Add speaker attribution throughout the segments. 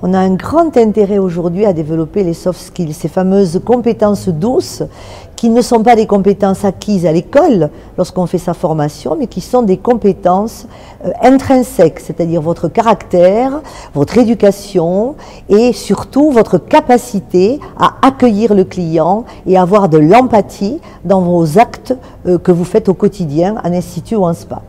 Speaker 1: On a un grand intérêt aujourd'hui à développer les soft skills, ces fameuses compétences douces qui ne sont pas des compétences acquises à l'école lorsqu'on fait sa formation, mais qui sont des compétences intrinsèques, c'est-à-dire votre caractère, votre éducation et surtout votre capacité à accueillir le client et avoir de l'empathie dans vos actes que vous faites au quotidien en institut ou en spa.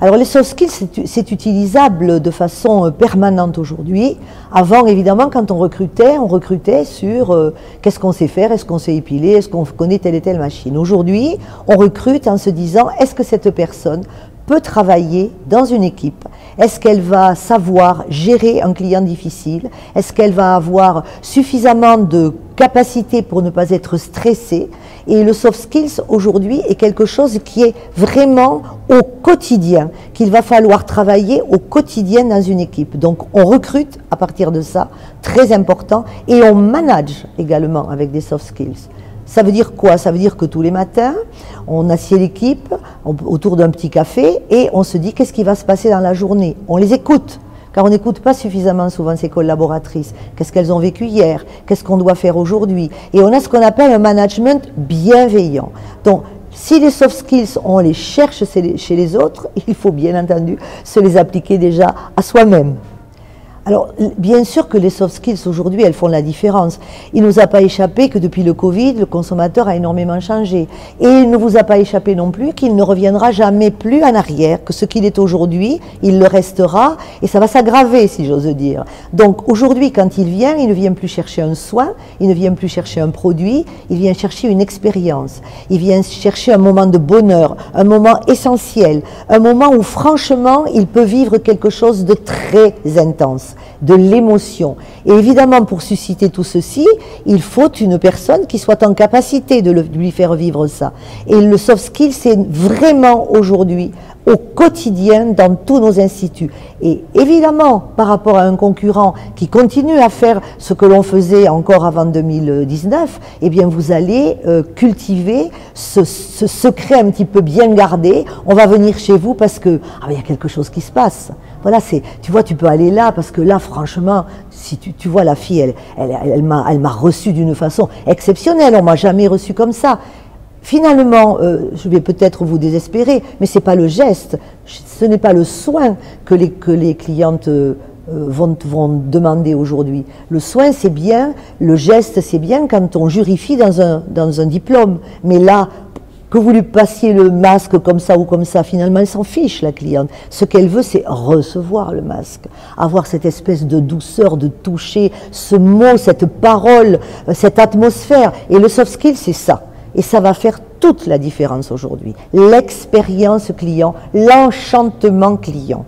Speaker 1: Alors les soft skills, c'est utilisable de façon permanente aujourd'hui. Avant, évidemment, quand on recrutait sur qu'est-ce qu'on sait faire, est-ce qu'on sait épiler, est-ce qu'on connaît telle et telle machine. Aujourd'hui, on recrute en se disant, est-ce que cette personne peut travailler dans une équipe? Est-ce qu'elle va savoir gérer un client difficile? Est-ce qu'elle va avoir suffisamment de capacité pour ne pas être stressée? Et le soft skills aujourd'hui est quelque chose qui est vraiment au quotidien, qu'il va falloir travailler au quotidien dans une équipe. Donc on recrute à partir de ça, très important, et on manage également avec des soft skills. Ça veut dire quoi? Ça veut dire que tous les matins, on assied l'équipe autour d'un petit café et on se dit qu'est-ce qui va se passer dans la journée. On les écoute, car on n'écoute pas suffisamment souvent ces collaboratrices. Qu'est-ce qu'elles ont vécu hier? Qu'est-ce qu'on doit faire aujourd'hui? Et on a ce qu'on appelle un management bienveillant. Donc, si les soft skills, on les cherche chez les autres, il faut bien entendu se les appliquer déjà à soi-même. Alors, bien sûr que les soft skills aujourd'hui, elles font la différence. Il ne nous a pas échappé que depuis le Covid, le consommateur a énormément changé. Et il ne vous a pas échappé non plus qu'il ne reviendra jamais plus en arrière, que ce qu'il est aujourd'hui, il le restera, et ça va s'aggraver, si j'ose dire. Donc aujourd'hui, quand il ne vient plus chercher un soin, il ne vient plus chercher un produit, il vient chercher une expérience. Il vient chercher un moment de bonheur, un moment essentiel, un moment où franchement, il peut vivre quelque chose de très intense, de l'émotion. Et évidemment, pour susciter tout ceci, il faut une personne qui soit en capacité de lui faire vivre ça. Et le soft skill, c'est vraiment aujourd'hui, au quotidien, dans tous nos instituts. Et évidemment, par rapport à un concurrent qui continue à faire ce que l'on faisait encore avant 2019, eh bien vous allez cultiver ce secret un petit peu bien gardé. On va venir chez vous parce que il y a quelque chose qui se passe. Voilà, tu vois, tu peux aller là parce que là, franchement, si tu vois la fille, elle m'a reçu d'une façon exceptionnelle. On m'a jamais reçu comme ça. Finalement, je vais peut-être vous désespérer, mais ce n'est pas le geste, ce n'est pas le soin que les clientes vont demander aujourd'hui. Le soin, c'est bien, le geste, c'est bien quand on jurifie dans un diplôme. Mais là, que vous lui passiez le masque comme ça ou comme ça, finalement, elle s'en fiche, la cliente. Ce qu'elle veut, c'est recevoir le masque, avoir cette espèce de douceur, de toucher, ce mot, cette parole, cette atmosphère. Et le soft skill, c'est ça. Et ça va faire toute la différence aujourd'hui. L'expérience client, l'enchantement client.